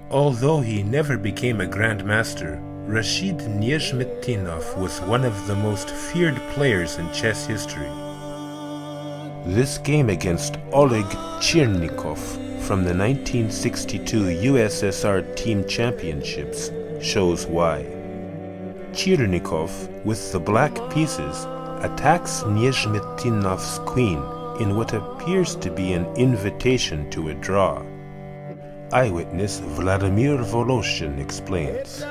Although he never became a grandmaster, Rashid Nezhmetdinov was one of the most feared players in chess history. This game against Oleg Chirnikov from the 1962 USSR Team Championships shows why. Chirnikov, with the black pieces, attacks Nezhmetdinov's queen in what appears to be an invitation to a draw. Eyewitness Vladimir Voloshin explains.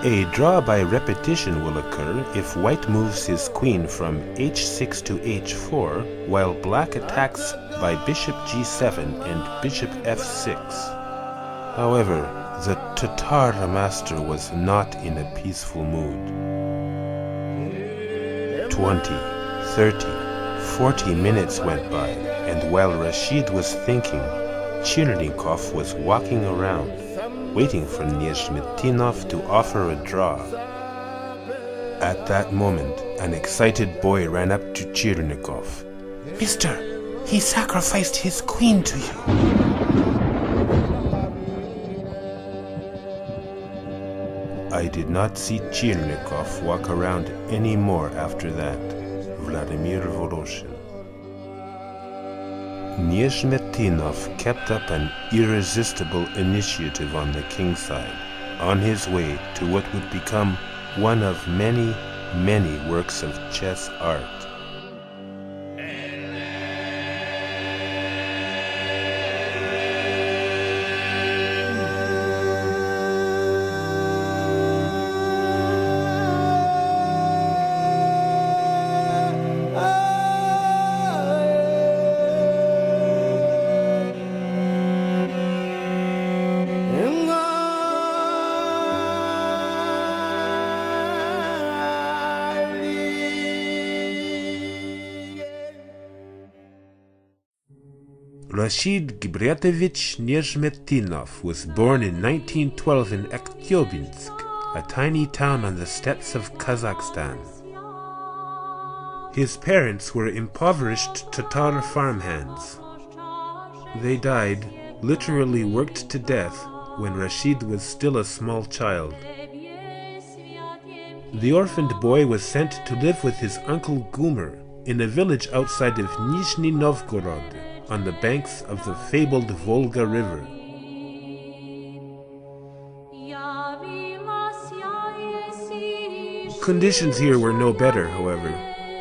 A draw by repetition will occur if white moves his queen from h6 to h4, while black attacks by bishop g7 and bishop f6. However, the Tatar master was not in a peaceful mood. 20, 30, 40 minutes went by, and while Rashid was thinking, Chirnikov was walking around, waiting for Nezhmetdinov to offer a draw. At that moment, an excited boy ran up to Chirnikov. "Mister, he sacrificed his queen to you." I did not see Chirnikov walk around anymore after that. Vladimir Voloshin. Nezhmetdinov kept up an irresistible initiative on the king's side, on his way to what would become one of many, many works of chess art. Rashid Gibratovich Nezhmetdinov was born in 1912 in Aktyobinsk, a tiny town on the steppes of Kazakhstan. His parents were impoverished Tatar farmhands. They died, literally worked to death, when Rashid was still a small child. The orphaned boy was sent to live with his uncle Gumer in a village outside of Nizhny Novgorod, on the banks of the fabled Volga River. Conditions here were no better, however,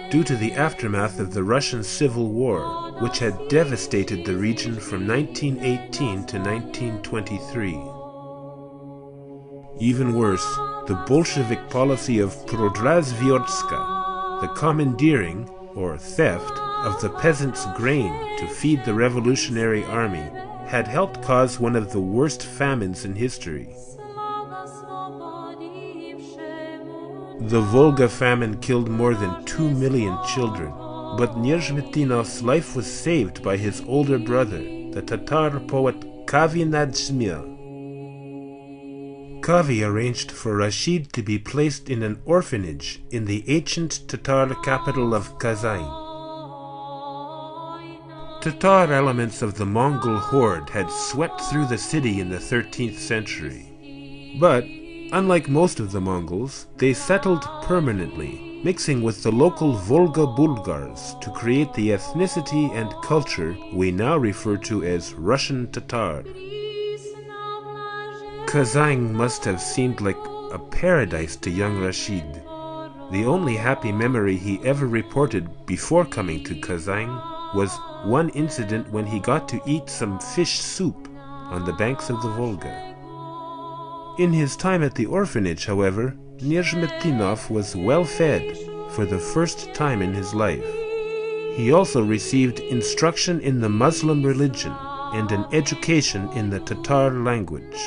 due to the aftermath of the Russian Civil War, which had devastated the region from 1918 to 1923. Even worse, the Bolshevik policy of Prodrazvyotska, the commandeering, or theft, of the peasants' grain to feed the Revolutionary Army, had helped cause one of the worst famines in history. The Volga famine killed more than 2 million children, but Nezhmetdinov's life was saved by his older brother, the Tatar poet Kavi Nadzhmil. Kavi arranged for Rashid to be placed in an orphanage in the ancient Tatar capital of Kazan. Tatar elements of the Mongol horde had swept through the city in the 13th century. But, unlike most of the Mongols, they settled permanently, mixing with the local Volga Bulgars to create the ethnicity and culture we now refer to as Russian Tatar. Kazan must have seemed like a paradise to young Rashid. The only happy memory he ever reported before coming to Kazan was one incident when he got to eat some fish soup on the banks of the Volga. In his time at the orphanage, however, Nezhmetdinov was well fed for the first time in his life. He also received instruction in the Muslim religion and an education in the Tatar language.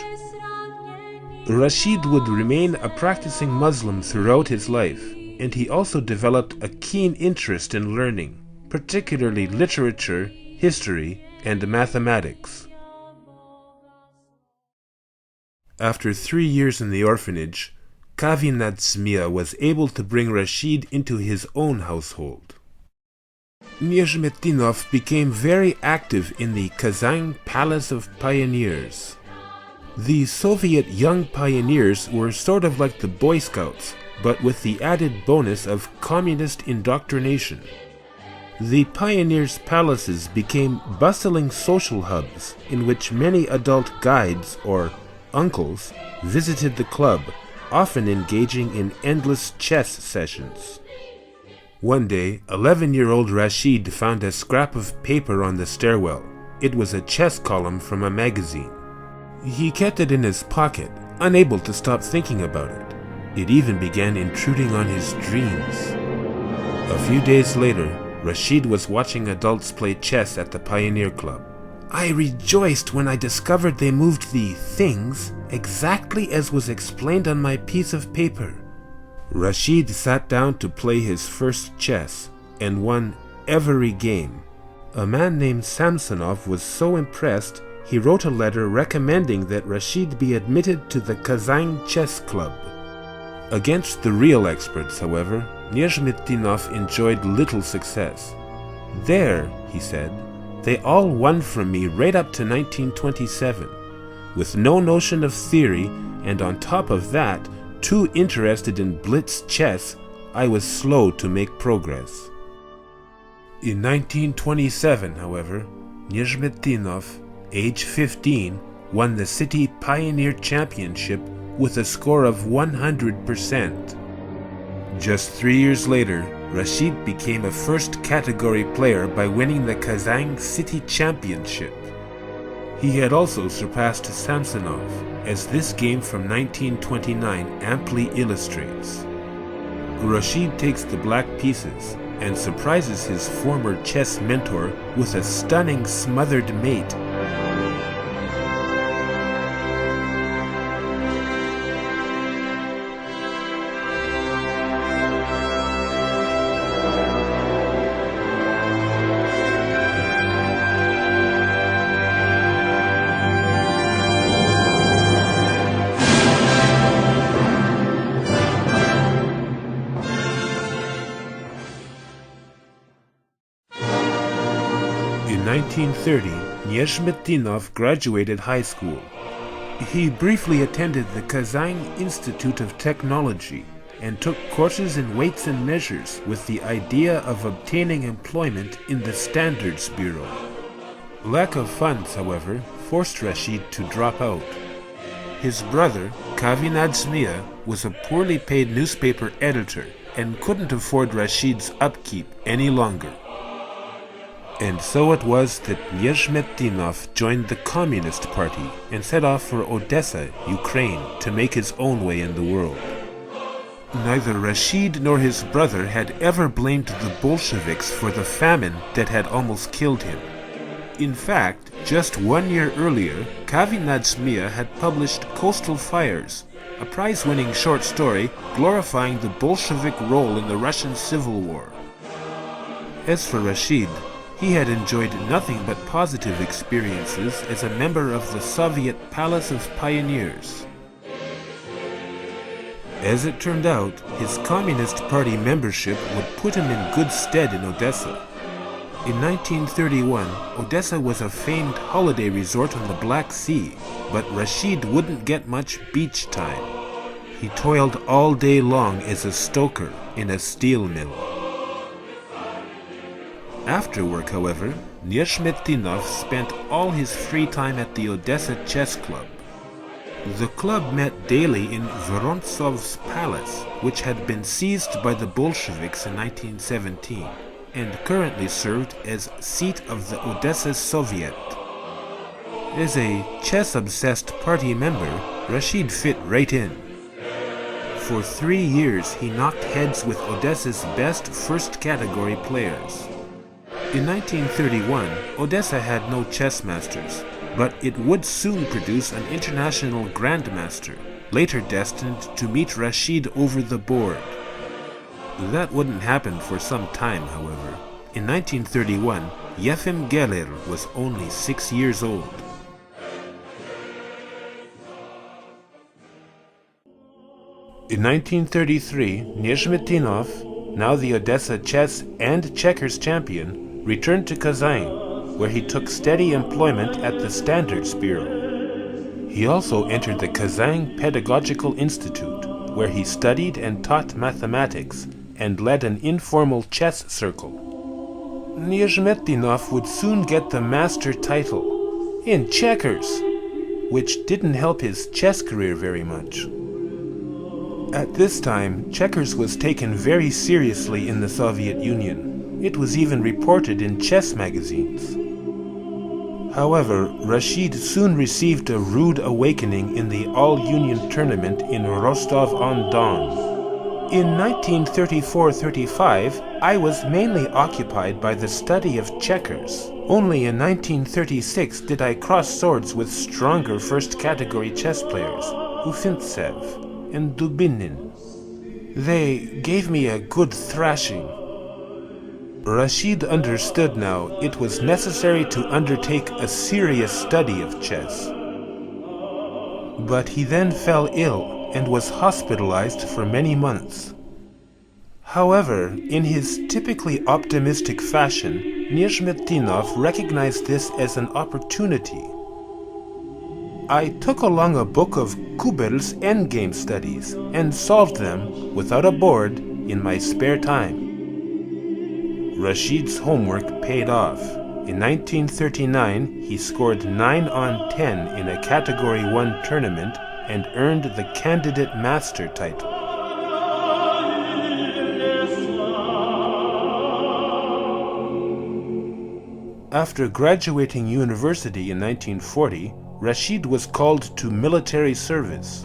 Rashid would remain a practicing Muslim throughout his life, and he also developed a keen interest in learning, particularly literature, history, and mathematics. After 3 years in the orphanage, Kavi Nadzhmil was able to bring Rashid into his own household. Nezhmetdinov became very active in the Kazan Palace of Pioneers. The Soviet Young Pioneers were sort of like the Boy Scouts, but with the added bonus of communist indoctrination. The pioneers' palaces became bustling social hubs in which many adult guides, or uncles, visited the club, often engaging in endless chess sessions. One day, 11-year-old Rashid found a scrap of paper on the stairwell. It was a chess column from a magazine. He kept it in his pocket, unable to stop thinking about it. It even began intruding on his dreams. A few days later, Rashid was watching adults play chess at the Pioneer Club. I rejoiced when I discovered they moved the things exactly as was explained on my piece of paper. Rashid sat down to play his first chess and won every game. A man named Samsonov was so impressed, he wrote a letter recommending that Rashid be admitted to the Kazan Chess Club. Against the real experts, however, Nezhmetdinov enjoyed little success. There, he said, they all won from me right up to 1927. With no notion of theory, and on top of that, too interested in blitz chess, I was slow to make progress. In 1927, however, Nezhmetdinov, age 15, won the City Pioneer Championship with a score of 100%. Just 3 years later, Rashid became a first-category player by winning the Kazan City Championship. He had also surpassed Samsonov, as this game from 1929 amply illustrates. Rashid takes the black pieces and surprises his former chess mentor with a stunning smothered mate. In 1930, Nezhmetdinov graduated high school. He briefly attended the Kazan Institute of Technology and took courses in weights and measures with the idea of obtaining employment in the Standards Bureau. Lack of funds, however, forced Rashid to drop out. His brother, Kavinadzmia, was a poorly paid newspaper editor and couldn't afford Rashid's upkeep any longer. And so it was that Nezhmetdinov joined the Communist Party and set off for Odessa, Ukraine, to make his own way in the world. Neither Rashid nor his brother had ever blamed the Bolsheviks for the famine that had almost killed him. In fact, just 1 year earlier, Kavinadzmia had published Coastal Fires, a prize-winning short story glorifying the Bolshevik role in the Russian Civil War. As for Rashid, he had enjoyed nothing but positive experiences as a member of the Soviet Palace of Pioneers. As it turned out, his Communist Party membership would put him in good stead in Odessa. In 1931, Odessa was a famed holiday resort on the Black Sea, but Rashid wouldn't get much beach time. He toiled all day long as a stoker in a steel mill. After work, however, Nezhmetdinov spent all his free time at the Odessa Chess Club. The club met daily in Vorontsov's palace, which had been seized by the Bolsheviks in 1917, and currently served as seat of the Odessa Soviet. As a chess-obsessed party member, Rashid fit right in. For 3 years he knocked heads with Odessa's best first-category players. In 1931, Odessa had no chess masters, but it would soon produce an international grandmaster, later destined to meet Rashid over the board. That wouldn't happen for some time, however. In 1931, Efim Geller was only 6 years old. In 1933, Nezhmetdinov, now the Odessa chess and checkers champion, returned to Kazan, where he took steady employment at the Standards Bureau. He also entered the Kazan Pedagogical Institute, where he studied and taught mathematics and led an informal chess circle. Nezhmetdinov would soon get the master title in checkers, which didn't help his chess career very much. At this time, checkers was taken very seriously in the Soviet Union. It was even reported in chess magazines. However, Rashid soon received a rude awakening in the All-Union tournament in Rostov-on-Don. In 1934-35, I was mainly occupied by the study of checkers. Only in 1936 did I cross swords with stronger first-category chess players, Ufimtsev and Dubinin. They gave me a good thrashing. Rashid understood now it was necessary to undertake a serious study of chess. But he then fell ill and was hospitalized for many months. However, in his typically optimistic fashion, Nezhmetdinov recognized this as an opportunity. I took along a book of Kuberl's endgame studies and solved them, without a board, in my spare time. Rashid's homework paid off. In 1939, he scored 9 on 10 in a Category 1 tournament and earned the Candidate Master title. After graduating university in 1940, Rashid was called to military service.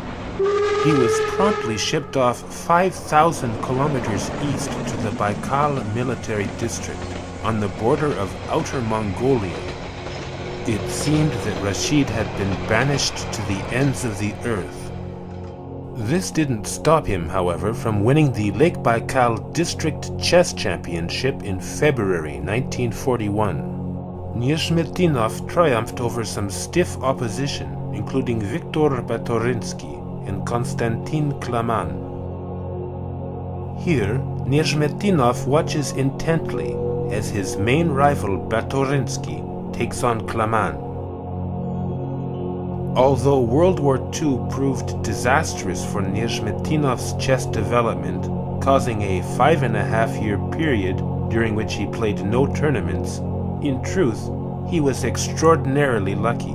He was promptly shipped off 5,000 kilometers east to the Baikal military district, on the border of Outer Mongolia. It seemed that Rashid had been banished to the ends of the earth. This didn't stop him, however, from winning the Lake Baikal District Chess Championship in February 1941. Nezhmetdinov triumphed over some stiff opposition, including Viktor Batorinsky and Konstantin Klaman. Here, Nezhmetdinov watches intently as his main rival Batorinsky takes on Klaman. Although World War II proved disastrous for Nezhmetdinov's chess development, causing a 5.5-year period during which he played no tournaments, in truth, he was extraordinarily lucky.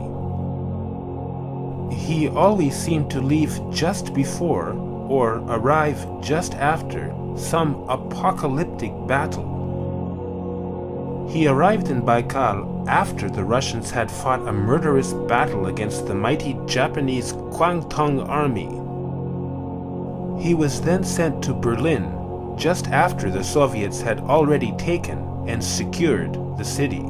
He always seemed to leave just before, or arrive just after, some apocalyptic battle. He arrived in Baikal after the Russians had fought a murderous battle against the mighty Japanese Kwangtung army. He was then sent to Berlin just after the Soviets had already taken and secured the city.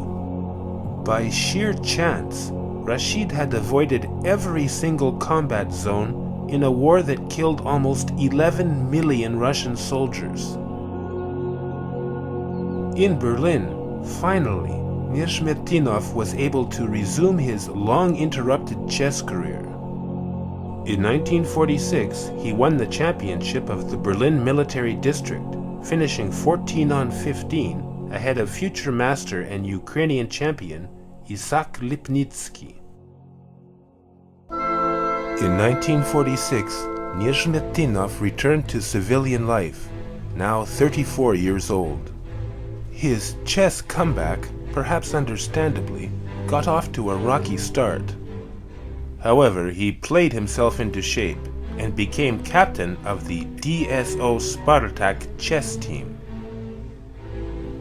By sheer chance, Rashid had avoided every single combat zone in a war that killed almost 11 million Russian soldiers. In Berlin, finally, Nezhmetdinov was able to resume his long-interrupted chess career. In 1946, he won the championship of the Berlin Military District, finishing 14 on 15 ahead of future master and Ukrainian champion Isaak Lipnitsky. In 1946, Nezhmetdinov returned to civilian life, now 34 years old. His chess comeback, perhaps understandably, got off to a rocky start. However, he played himself into shape and became captain of the DSO Spartak chess team.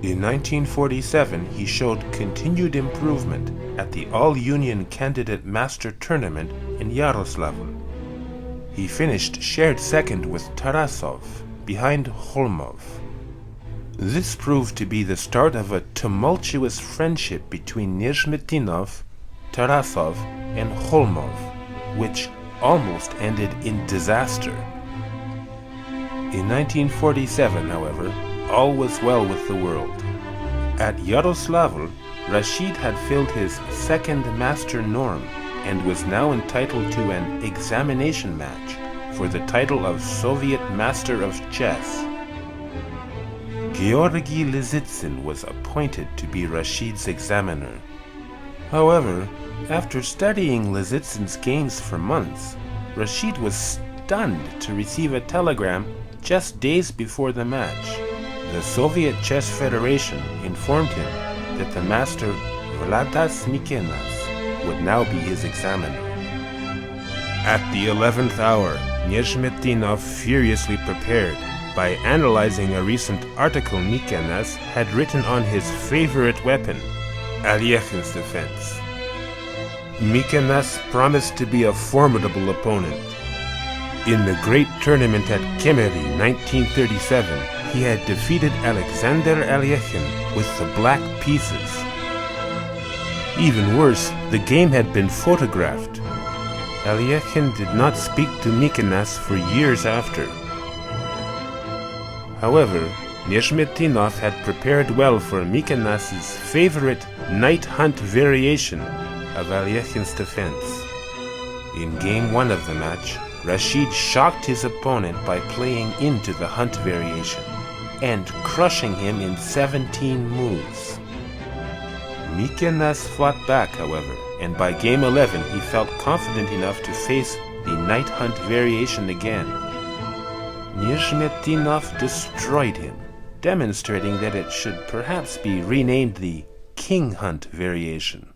In 1947, he showed continued improvement at the All-Union Candidate Master Tournament in Yaroslavl. He finished shared second with Tarasov, behind Kholmov. This proved to be the start of a tumultuous friendship between Nezhmetdinov, Tarasov, and Kholmov, which almost ended in disaster. In 1947, however, all was well with the world. At Yaroslavl, Rashid had filled his second master norm and was now entitled to an examination match for the title of Soviet Master of Chess. Georgy Lizitsyn was appointed to be Rashid's examiner. However, After studying Lizitsin's games for months, Rashid was stunned to receive a telegram just days before the match. The Soviet Chess Federation informed him that the master Vladas Mikenas would now be his examiner. At the 11th hour, Nezhmetdinov furiously prepared by analyzing a recent article Mikenas had written on his favorite weapon, Alyekhin's defense. Mikenas promised to be a formidable opponent. In the great tournament at Kemeri 1937, he had defeated Alexander Alyekhin with the black pieces. Even worse, the game had been photographed. Alyekhin did not speak to Mikenas for years after. However, Nezhmetdinov had prepared well for Mikenas' favorite night hunt variation of Alyekhin's defense. In Game 1 of the match, Rashid shocked his opponent by playing into the hunt variation and crushing him in 17 moves. Mikenas fought back, however, and by Game 11 he felt confident enough to face the night hunt variation again. Nezhmetdinov destroyed him, demonstrating that it should perhaps be renamed the king hunt variation.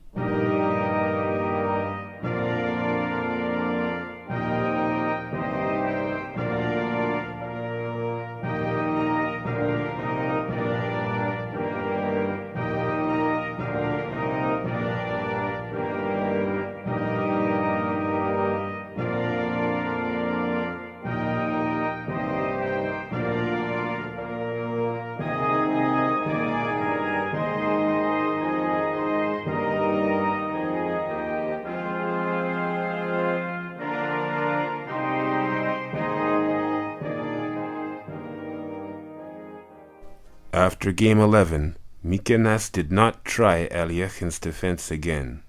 After Game 11, Mikenas did not try Alyekhin's defense again.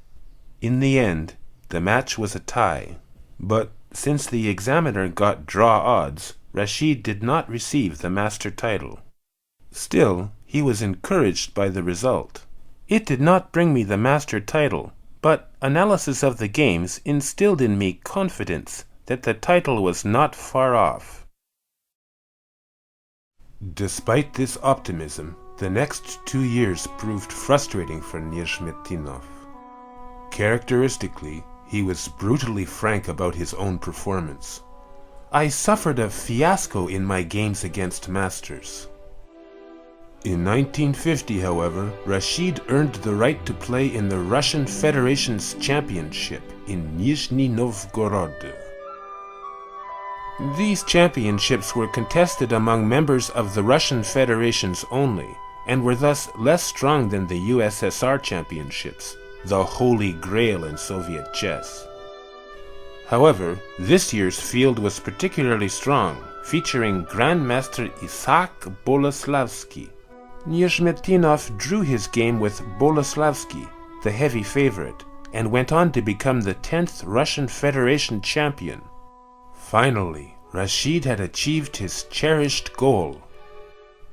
In the end, the match was a tie, but since the examiner got draw odds, Rashid did not receive the master title. Still, he was encouraged by the result. It did not bring me the master title, but analysis of the games instilled in me confidence that the title was not far off. Despite this optimism, the next 2 years proved frustrating for Nezhmetdinov. Characteristically, he was brutally frank about his own performance. I suffered a fiasco in my games against masters. In 1950, however, Rashid earned the right to play in the Russian Federation's championship in Nizhny Novgorod. These championships were contested among members of the Russian Federations only, and were thus less strong than the USSR championships, the holy grail in Soviet chess. However, this year's field was particularly strong, featuring Grandmaster Isaak Boleslavsky. Nezhmetdinov drew his game with Boleslavsky, the heavy favorite, and went on to become the 10th Russian Federation champion. Finally, Rashid had achieved his cherished goal.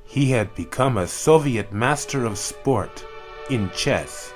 He had become a Soviet master of sport in chess.